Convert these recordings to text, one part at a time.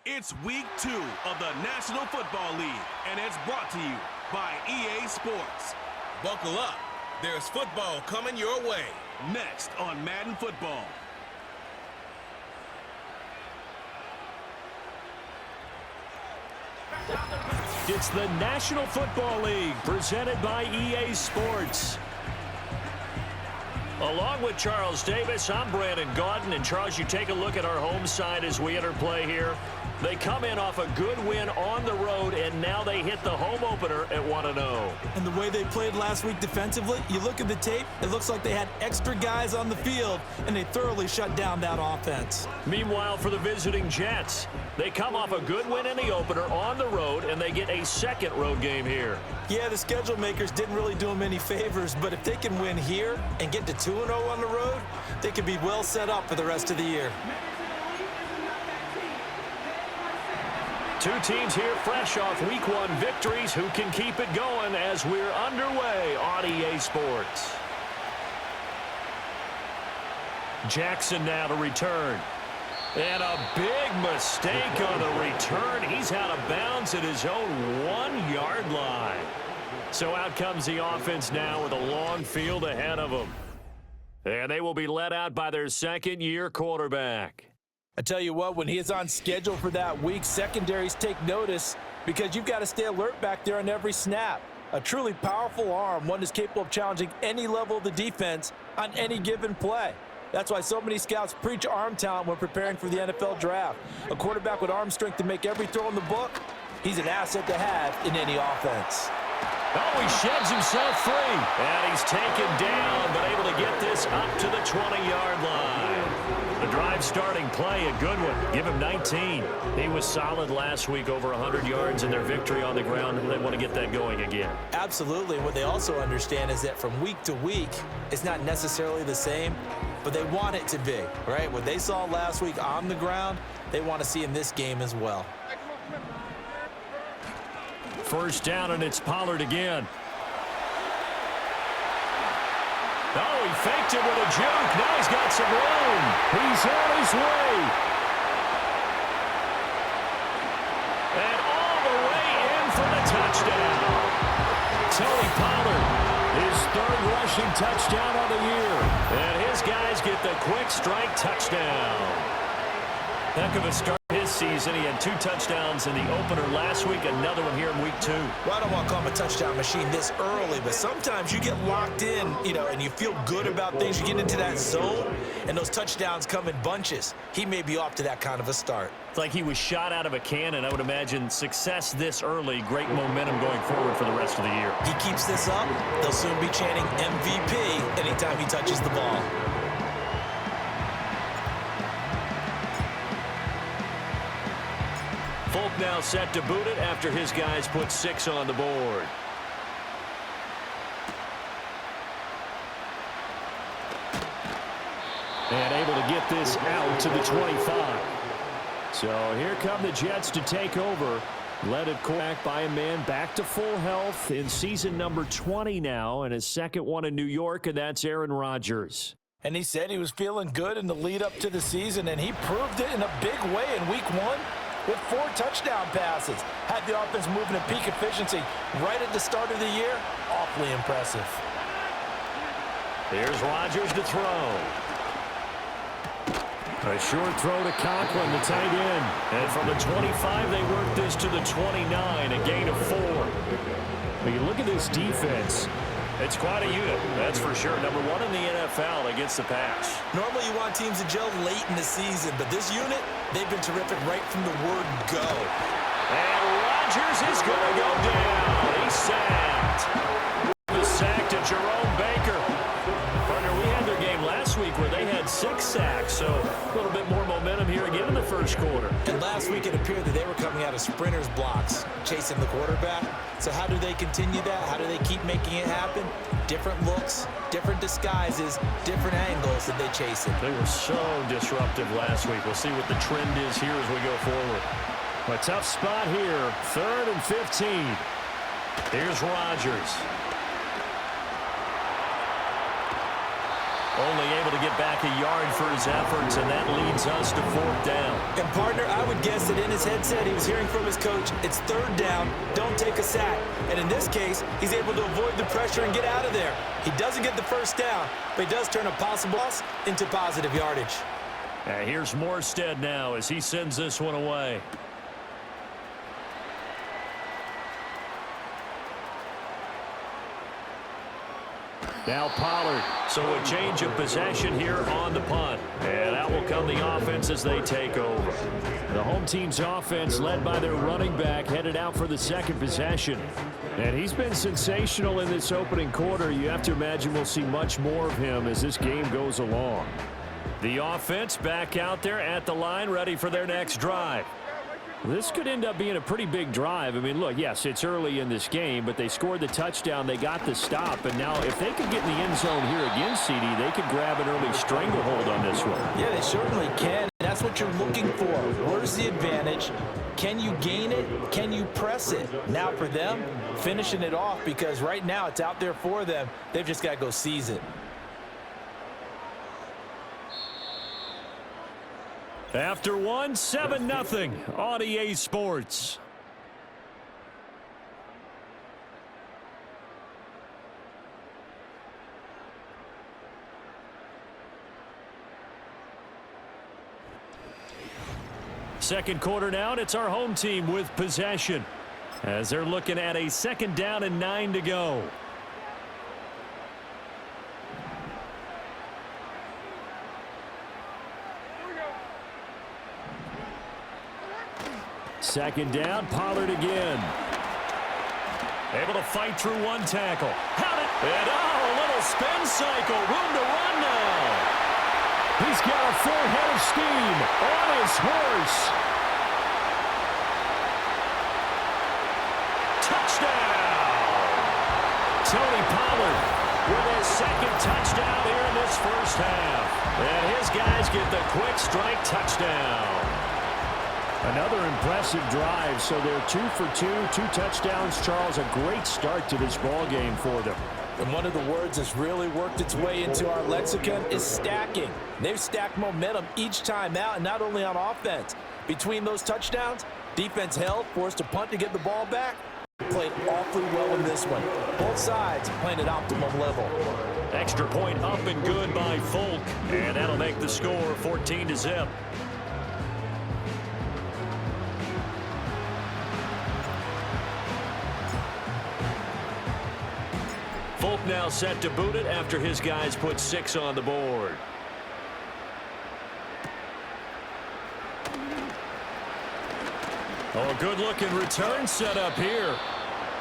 It's Week 2 of the National Football League, and it's brought to you by EA Sports. Buckle up. There's football coming your way. Next on Madden Football. It's the National Football League presented by EA Sports. Along with Charles Davis, I'm Brandon Gaudin. And Charles, you take a look at our home side as we enter play here. They come in off a good win on the road, and now they hit the home opener at 1-0. And the way they played last week defensively, you look at the tape, it looks like they had extra guys on the field, and they thoroughly shut down that offense. Meanwhile, for the visiting Jets, they come off a good win in the opener on the road, and they get a second road game here. Yeah, the schedule makers didn't really do them any favors, but if they can win here and get to 2-0 on the road, they could be well set up for the rest of the year. Two teams here fresh off Week 1 victories. Who can keep it going as we're underway on EA Sports? Jackson now to return. And a big mistake on the return. He's out of bounds at his own 1-yard line. So out comes the offense now with a long field ahead of them. And they will be let out by their second-year quarterback. I tell you what, when he is on schedule for that week, secondaries take notice because you've got to stay alert back there on every snap. A truly powerful arm, one that's capable of challenging any level of the defense on any given play. That's why so many scouts preach arm talent when preparing for the NFL draft. A quarterback with arm strength to make every throw in the book, he's an asset to have in any offense. Oh, he sheds himself free. And he's taken down, but able to get this up to the 20-yard line. The drive starting play, a good one. Give him 19. He was solid last week, over 100 yards in their victory on the ground. They want to get that going again. Absolutely. And what they also understand is that from week to week, it's not necessarily the same, but they want it to be, right? What they saw last week on the ground, they want to see in this game as well. First down, and it's Pollard again. Oh, he faked it with a juke. Now he's got some room. He's on his way. And all the way in for the touchdown. Tony Pollard, his third rushing touchdown of the year. And his guys get the quick strike touchdown. Heck of a start his season. He had 2 touchdowns in the opener last week, another one here in Week 2. Well, I don't want to call him a touchdown machine this early, but sometimes you get locked in, and you feel good about things. You get into that zone, and those touchdowns come in bunches. He may be off to that kind of a start. It's like he was shot out of a cannon. I would imagine success this early, great momentum going forward for the rest of the year. He keeps this up, they'll soon be chanting MVP anytime he touches the ball. Folk now set to boot it after his guys put 6 on the board. And able to get this out to the 25. So here come the Jets to take over. Led at quarterback by a man back to full health in season number 20 now, and his second one in New York, and that's Aaron Rodgers. And he said he was feeling good in the lead up to the season, and he proved it in a big way in Week 1. With 4 touchdown passes. Had the offense moving at peak efficiency right at the start of the year. Awfully impressive. Here's Rodgers to throw. A short throw to Conklin, the tight end. And from the 25, they work this to the 29, a gain of 4. But you look at this defense. It's quite a unit, that's for sure. Number 1 in the NFL against the pass. Normally you want teams to gel late in the season, but this unit, they've been terrific right from the word go. And Rodgers is going to go down. He's sacked. The sack to Jerome Baker. Partner, we had their game last week where they had 6 sacks, so a little bit more momentum here again in the first quarter. And last week it appeared that they were coming out of sprinters blocks, chasing the quarterback. So how do they continue that? How do they keep making it happen? Different looks, different disguises, different angles that they chase it. They were so disruptive last week. We'll see what the trend is here as we go forward. A tough spot here, 3rd and 15. Here's Rodgers. Only able to get back a yard for his efforts, and that leads us to 4th down. And, partner, I would guess that in his headset he was hearing from his coach, it's third down, don't take a sack. And in this case, he's able to avoid the pressure and get out of there. He doesn't get the first down, but he does turn a possible loss into positive yardage. Here's Morstead now as he sends this one away. Now Pollard. So a change of possession here on the punt. And that will come the offense as they take over. The home team's offense led by their running back headed out for the second possession. And he's been sensational in this opening quarter. You have to imagine we'll see much more of him as this game goes along. The offense back out there at the line ready for their next drive. This could end up being a pretty big drive. I mean, look, yes, it's early in this game, but they scored the touchdown. They got the stop. And now if they could get in the end zone here again, CD, they could grab an early stranglehold on this one. Yeah, they certainly can. That's what you're looking for. Where's the advantage? Can you gain it? Can you press it? Now for them, finishing it off because right now it's out there for them. They've just got to go seize it. After one, 7-0 on EA Sports. Second quarter now, and it's our home team with possession as they're looking at a 2nd down and 9 to go. Second down, Pollard again. Able to fight through one tackle. Had it. And a little spin cycle. Room to run now. He's got a full head of steam on his horse. Touchdown. Tony Pollard with his 2nd touchdown here in this first half. And his guys get the quick strike touchdown. Another impressive drive, so they're 2 for 2, 2 touchdowns. Charles, a great start to this ball game for them. And one of the words that's really worked its way into our lexicon is stacking. They've stacked momentum each time out, and not only on offense. Between those touchdowns, defense held, forced a punt to get the ball back. Played awfully well in this one. Both sides playing at optimum level. Extra point up and good by Folk, and that'll make the score 14-0. Folk now set to boot it after his guys put 6 on the board. Oh, good-looking return set up here.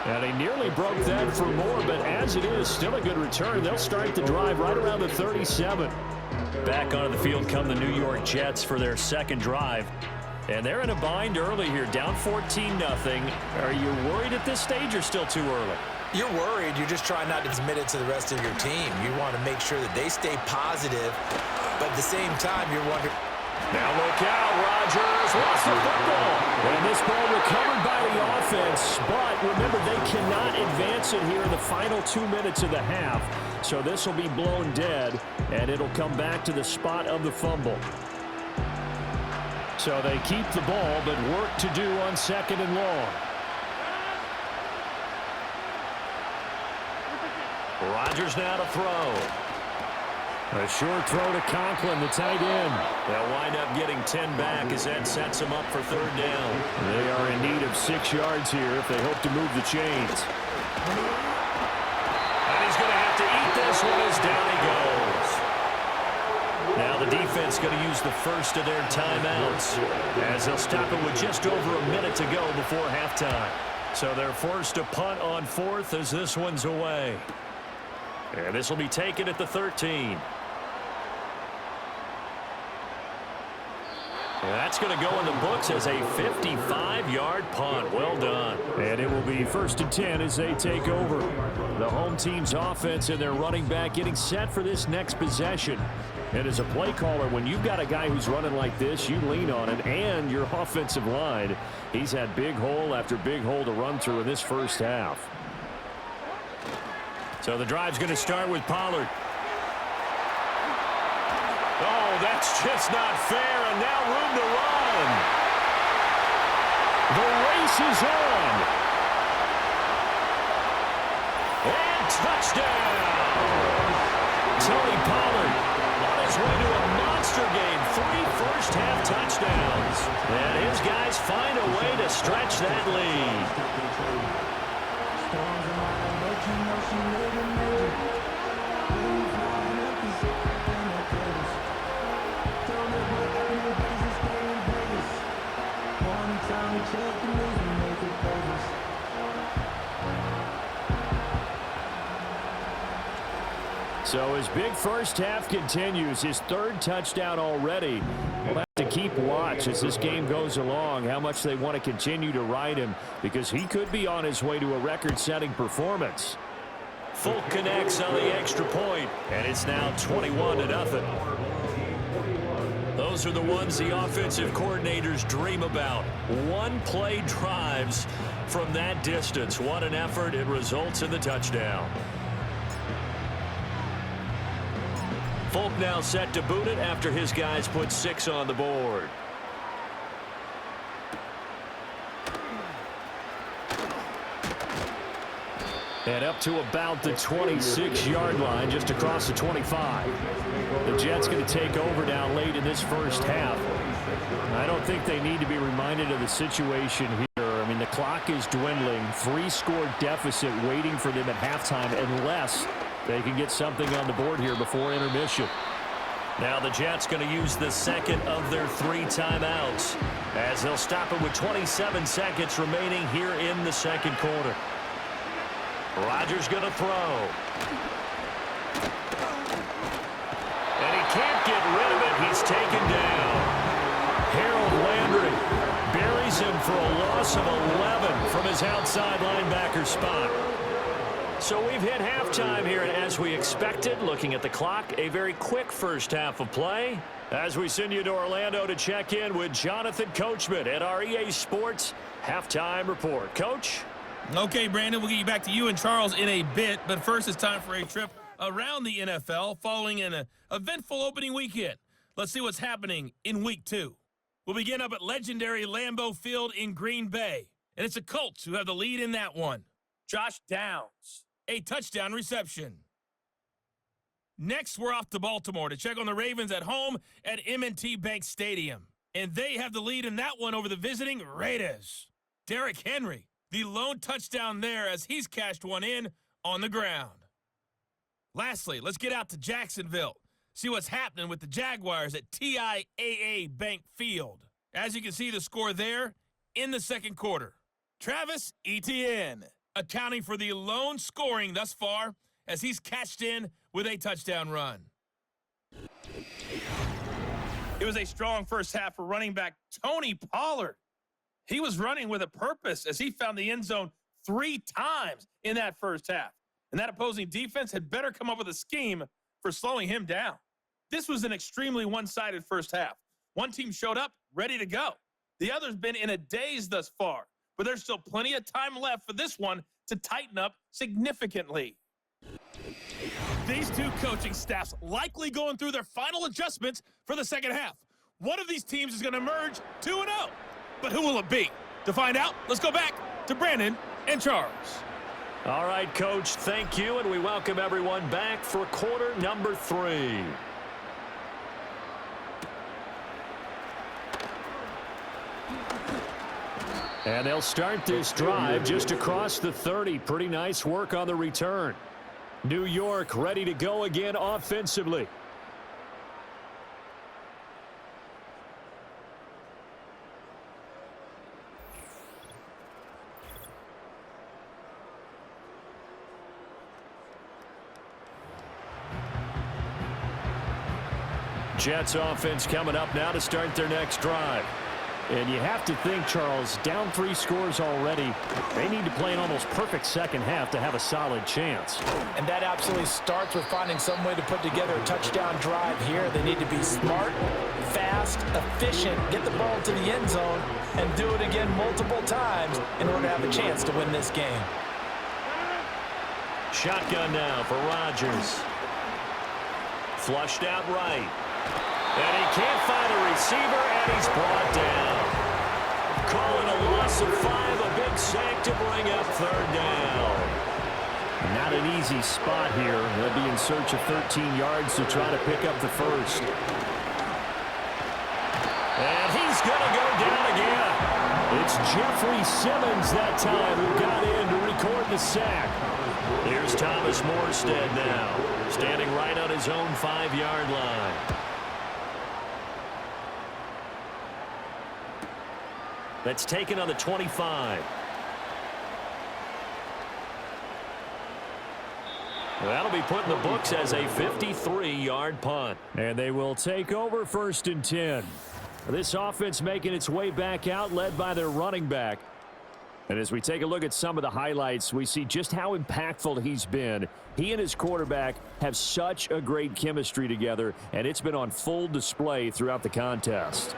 And he nearly broke that for more, but as it is, still a good return. They'll start the drive right around the 37. Back onto the field come the New York Jets for their second drive. And they're in a bind early here, down 14-0. Are you worried at this stage or still too early? You're worried. You're just trying not to commit it to the rest of your team. You want to make sure that they stay positive, but at the same time, you're wondering. Now look out, Rodgers lost the football. And this ball recovered by the offense, but remember, they cannot advance it here in the final 2 minutes of the half. So this will be blown dead, and it'll come back to the spot of the fumble. So they keep the ball, but work to do on 2nd and long. Rodgers now to throw. A short throw to Conklin, the tight end. They'll wind up getting 10 back as that sets them up for 3rd down. They are in need of 6 yards here if they hope to move the chains. And he's going to have to eat this one as down he goes. Now the defense going to use the first of their timeouts as they'll stop it with just over a minute to go before halftime. So they're forced to punt on 4th as this one's away. And this will be taken at the 13. That's going to go in the books as a 55-yard punt. Well done. And it will be 1st and 10 as they take over. The home team's offense and their running back getting set for this next possession. And as a play caller, when you've got a guy who's running like this, you lean on him and your offensive line. He's had big hole after big hole to run through in this first half. So the drive's going to start with Pollard. Oh, that's just not fair, and now room to run. The race is on. And touchdown. Tony Pollard on his way to a monster game. 3 first-half touchdowns. And his guys find a way to stretch that lead. So his big first half continues. His 3rd touchdown already. We'll have to keep watch as this game goes along, how much they want to continue to ride him, because he could be on his way to a record-setting performance. Folk connects on the extra point, and it's now 21-0. Those are the ones the offensive coordinators dream about. One-play drives from that distance. What an effort. It results in the touchdown. Folk now set to boot it after his guys put 6 on the board. And up to about the 26-yard line, just across the 25. The Jets going to take over down late in this first half. I don't think they need to be reminded of the situation here. I mean, the clock is dwindling. 3-score deficit waiting for them at halftime unless they can get something on the board here before intermission. Now the Jets going to use the second of their 3 timeouts as they'll stop it with 27 seconds remaining here in the second quarter. Rodgers going to throw. And he can't get rid of it. He's taken down. Harold Landry buries him for a loss of 11 from his outside linebacker spot. So we've hit halftime here, and as we expected, looking at the clock, a very quick first half of play. As we send you to Orlando to check in with Jonathan Coachman at our EA Sports Halftime Report. Coach? Okay, Brandon, we'll get you back to you and Charles in a bit, but first it's time for a trip around the NFL following an eventful opening weekend. Let's see what's happening in Week 2. We'll begin up at legendary Lambeau Field in Green Bay, and it's the Colts who have the lead in that one. Josh Downs, a touchdown reception. Next, we're off to Baltimore to check on the Ravens at home at M&T Bank Stadium, and they have the lead in that one over the visiting Raiders. Derrick Henry, the lone touchdown there as he's cashed one in on the ground. Lastly, let's get out to Jacksonville. See what's happening with the Jaguars at TIAA Bank Field. As you can see the score there in the second quarter. Travis Etienne accounting for the lone scoring thus far as he's cashed in with a touchdown run. It was a strong first half for running back Tony Pollard. He was running with a purpose as he found the end zone 3 times in that first half. And that opposing defense had better come up with a scheme for slowing him down. This was an extremely one-sided first half. One team showed up ready to go. The other's been in a daze thus far, but there's still plenty of time left for this one to tighten up significantly. These two coaching staffs likely going through their final adjustments for the second half. One of these teams is going to emerge 2-0. But who will it be? To find out, let's go back to Brandon and Charles. All right, Coach, thank you, and we welcome everyone back for quarter number 3. And they'll start this drive just across the 30. Pretty nice work on the return. New York ready to go again offensively. Jets offense coming up now to start their next drive. And you have to think, Charles, down 3 scores already. They need to play an almost perfect second half to have a solid chance. And that absolutely starts with finding some way to put together a touchdown drive here. They need to be smart, fast, efficient, get the ball to the end zone, and do it again multiple times in order to have a chance to win this game. Shotgun now for Rodgers. Flushed out right. And he can't find a receiver, and he's brought down. calling a loss of 5, a big sack to bring up third down. Not an easy spot here. They'll be in search of 13 yards to try to pick up the first. And he's going to go down again. It's Jeffrey Simmons that time who got in to record the sack. Here's Thomas Morstead now, standing right on his own 5-yard line. That's taken on the 25. That'll be put in the books as a 53-yard punt. And they will take over 1st and 10. This offense making its way back out, led by their running back. And as we take a look at some of the highlights, we see just how impactful he's been. He and his quarterback have such a great chemistry together, and it's been on full display throughout the contest.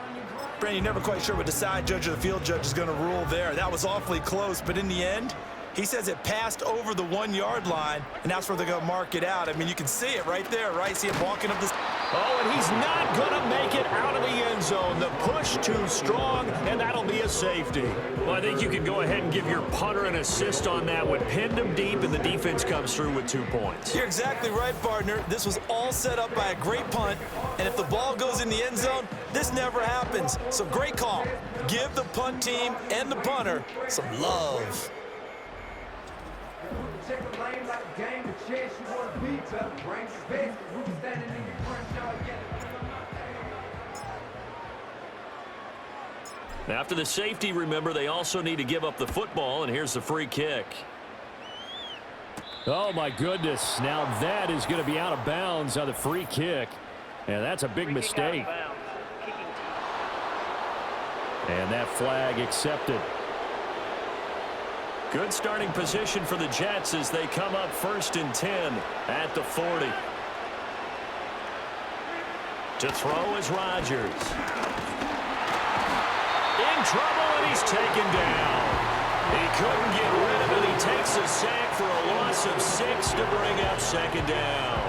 Brandon, you're never quite sure what the side judge or the field judge is going to rule there. That was awfully close, but in the end, he says it passed over the 1-yard line, and that's where they're going to mark it out. I mean, you can see it right there, right? See him walking up this. Oh, and he's not going to make it out of the end zone. The push too strong, and that'll be a safety. Well, I think you can go ahead and give your punter an assist on that one. Pinned him deep, and the defense comes through with 2 points. You're exactly right, partner. This was all set up by a great punt, and if the ball goes in the end zone, this never happens. So great call. Give the punt team and the punter some love. Check the lane like a game of chess. You want to beat up, bring the best. Who's standing in your front yard getting. After the safety, remember, they also need to give up the football, and here's the free kick. Oh, my goodness. Now that is going to be out of bounds on the free kick. And that's a big mistake. And that flag accepted. Good starting position for the Jets as they come up 1st and 10 at the 40. To throw is Rodgers. In trouble, and he's taken down. He couldn't get rid of it. He takes a sack for a loss of 6 to bring up 2nd down.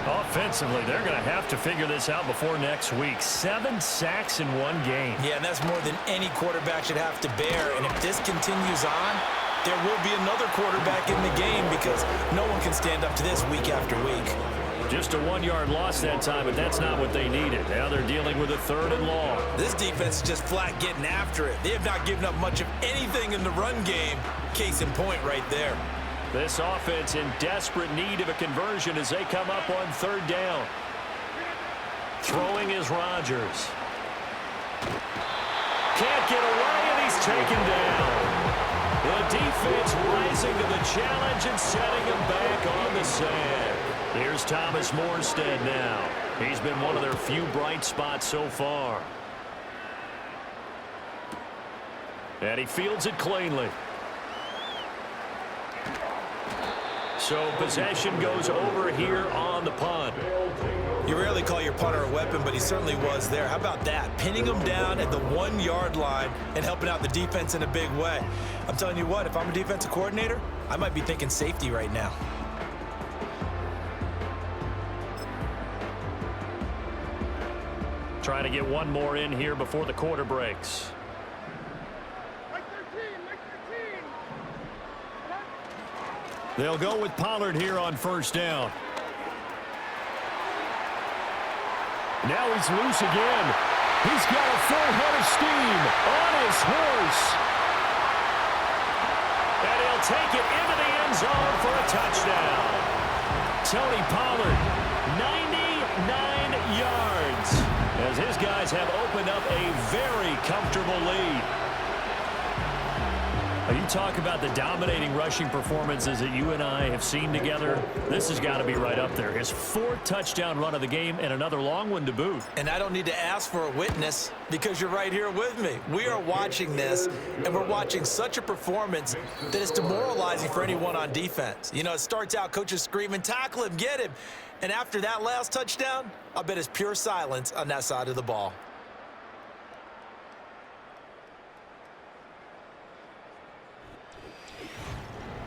Offensively, they're going to have to figure this out before next week. 7 sacks in 1 game. Yeah, and that's more than any quarterback should have to bear. And if this continues on, there will be another quarterback in the game because no one can stand up to this week after week. Just a 1-yard loss that time, but that's not what they needed. Now they're dealing with a 3rd and long. This defense is just flat getting after it. They have not given up much of anything in the run game. Case in point right there. This offense in desperate need of a conversion as they come up on 3rd down. Throwing is Rodgers. Can't get away, and he's taken down. The defense rising to the challenge and setting him back on the sand. Here's Thomas Morstead now. He's been one of their few bright spots so far. And he fields it cleanly. So possession goes over here on the punt. You rarely call your punter a weapon, but he certainly was there. How about that? Pinning him down at the 1-yard line and helping out the defense in a big way. I'm telling you what, if I'm a defensive coordinator, I might be thinking safety right now. Trying to get one more in here before the quarter breaks. They'll go with Pollard here on 1st down. Now he's loose again. He's got a full head of steam on his horse. And he'll take it into the end zone for a touchdown. Tony Pollard, 99 yards, as his guys have opened up a very comfortable lead. You talk about the dominating rushing performances that you and I have seen together. This has got to be right up there. His 4th touchdown run of the game and another long one to boot. And I don't need to ask for a witness because you're right here with me. We are watching this, and we're watching such a performance that is demoralizing for anyone on defense. You know, it starts out, coaches screaming, tackle him, get him. And after that last touchdown, I bet it's pure silence on that side of the ball.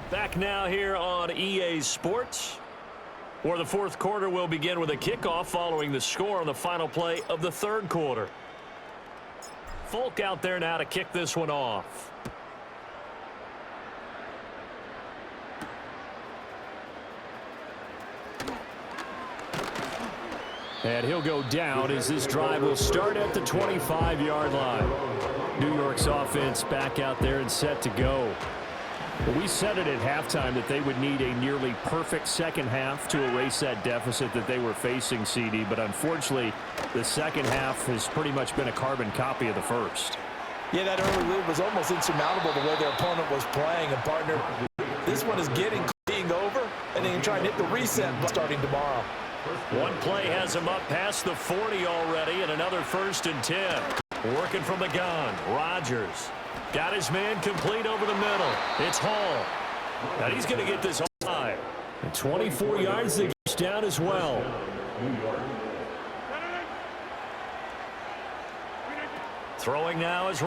Back now here on EA Sports, where the 4th quarter will begin with a kickoff following the score on the final play of the 3rd quarter. Folk out there now to kick this one off. And he'll go down as this drive will start at the 25-yard line. New York's offense back out there and set to go. Well, we said it at halftime that they would need a nearly perfect second half to erase that deficit that they were facing, CD. But unfortunately, the second half has pretty much been a carbon copy of the first. Yeah, that early lead was almost insurmountable the way their opponent was playing. And, partner, this one is being over, and they can try and hit the reset starting tomorrow. One play has him up past the 40 already, and another 1st and 10. Working from the gun, Rodgers. Got his man complete over the middle. It's Hall. And he's going to get this high. 24 yards to get down as well. Throwing now is...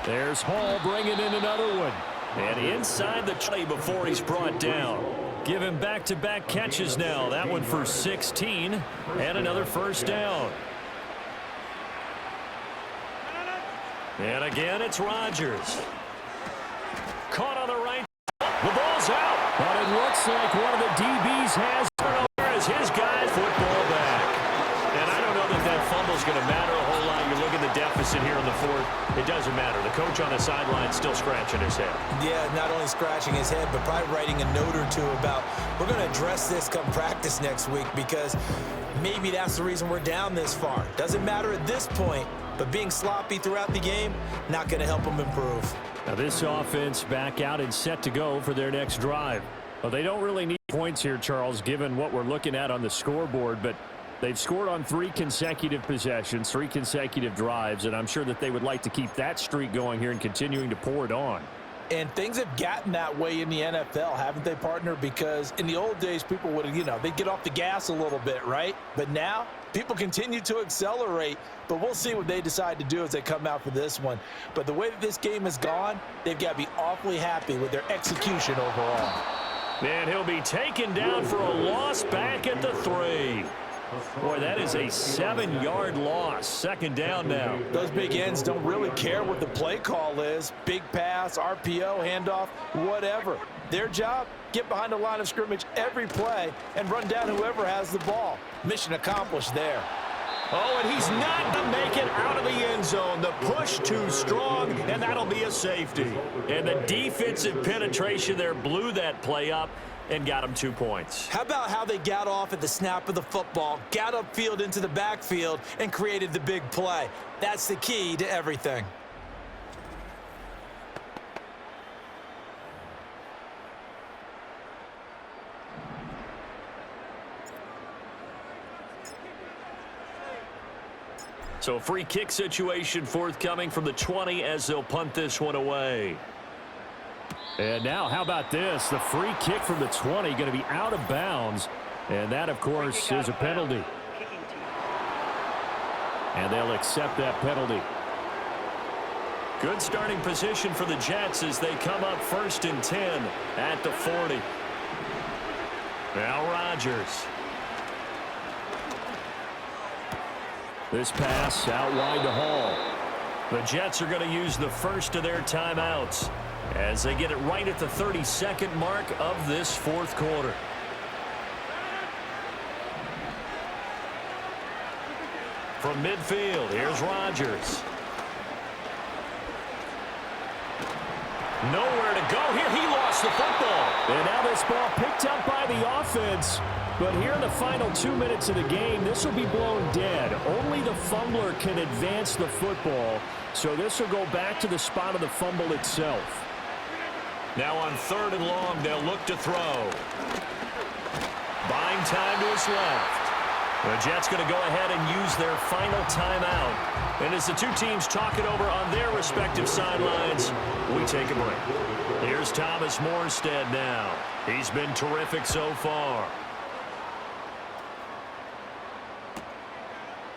There's Hall bringing in another one. And inside the play before he's brought down. Give him back-to-back catches now. That one for 16. And another 1st down. And again, it's Rodgers. Caught on the right. The ball's out. But it looks like one of the DBs has turned over as his guy football back. And I don't know that that fumble's going to matter a whole lot. You look at the deficit here in the 4th. It doesn't matter. The coach on the sideline still scratching his head. Yeah, not only scratching his head, but probably writing a note or two about we're going to address this come practice next week because maybe that's the reason we're down this far. Doesn't matter at this point. But being sloppy throughout the game, not going to help them improve. Now this offense back out and set to go for their next drive. Well, they don't really need points here, Charles, given what we're looking at on the scoreboard. But they've scored on 3 consecutive possessions, 3 consecutive drives. And I'm sure that they would like to keep that streak going here and continuing to pour it on. And things have gotten that way in the NFL, haven't they, partner? Because in the old days, people would, they'd get off the gas a little bit, right? But now, people continue to accelerate. But we'll see what they decide to do as they come out for this one. But the way that this game has gone, they've got to be awfully happy with their execution overall. And he'll be taken down for a loss back at the 3. Boy, that is a 7-yard loss. 2nd down now. Those big ends don't really care what the play call is. Big pass, RPO, handoff, whatever. Their job, get behind the line of scrimmage every play and run down whoever has the ball. Mission accomplished there. Oh, and he's not going to make it out of the end zone. The push too strong, and that'll be a safety. And the defensive penetration there blew that play up and got him 2 points. How about how they got off at the snap of the football, got upfield into the backfield, and created the big play? That's the key to everything. So free kick situation forthcoming from the 20 as they'll punt this one away. And now, how about this? The free kick from the 20 going to be out of bounds. And that, of course, is a penalty. And they'll accept that penalty. Good starting position for the Jets as they come up 1st and 10 at the 40. Now Rodgers. This pass out wide to Hall. The Jets are going to use the first of their timeouts as they get it right at the 32nd mark of this 4th quarter. From midfield, here's Rodgers. Nowhere to go here. He lost the football. And now this ball picked up by the offense. But here in the final 2 minutes of the game, this will be blown dead. Only the fumbler can advance the football. So this will go back to the spot of the fumble itself. Now on 3rd and long, they'll look to throw. Buying time to his left. The Jets going to go ahead and use their final timeout. And as the two teams talk it over on their respective sidelines, we take a break. Here's Thomas Morstead now. He's been terrific so far.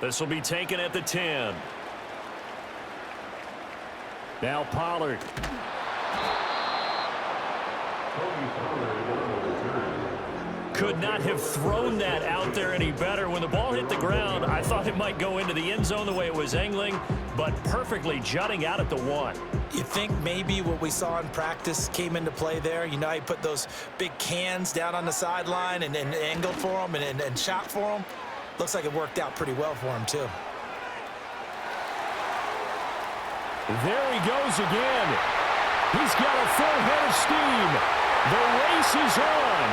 This will be taken at the 10. Now Pollard. could not have thrown that out there any better. When the ball hit the ground, I thought it might go into the end zone the way it was angling, but perfectly jutting out at the 1. You think maybe what we saw in practice came into play there? You know, he put those big cans down on the sideline and angled for him and shot for him. Looks like it worked out pretty well for him, too. There he goes again. He's got a full head of steam. The race is on.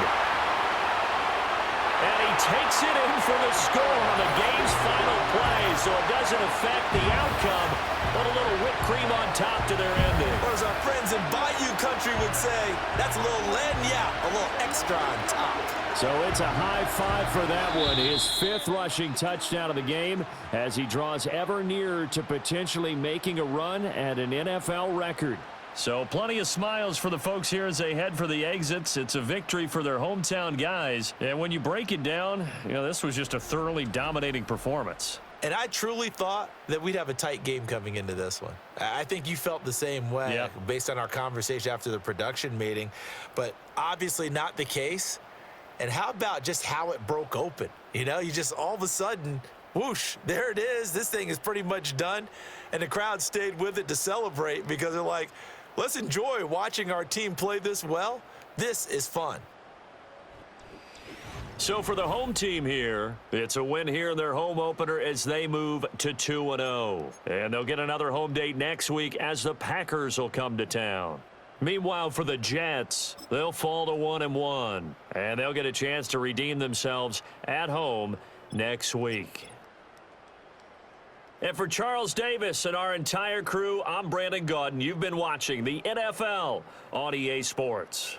And he takes it in for the score on the game's final play, so it doesn't affect the outcome, but a little whipped cream on top to their ending. Or as our friends in Bayou country would say, that's a little lagniappe, a little extra on top. So it's a high five for that one. His 5th rushing touchdown of the game as he draws ever nearer to potentially making a run at an NFL record. So plenty of smiles for the folks here as they head for the exits. It's a victory for their hometown guys. And when you break it down, you know, this was just a thoroughly dominating performance. And I truly thought that we'd have a tight game coming into this one. I think you felt the same way based on our conversation after the production meeting, but obviously not the case. And how about just how it broke open? You know, you just all of a sudden, whoosh, there it is. This thing is pretty much done. And the crowd stayed with it to celebrate because they're like, let's enjoy watching our team play this well. This is fun. So for the home team here, it's a win here in their home opener as they move to 2-0. And they'll get another home date next week as the Packers will come to town. Meanwhile, for the Jets, they'll fall to 1-1. And they'll get a chance to redeem themselves at home next week. And for Charles Davis and our entire crew, I'm Brandon Gaudin. You've been watching the NFL on EA Sports.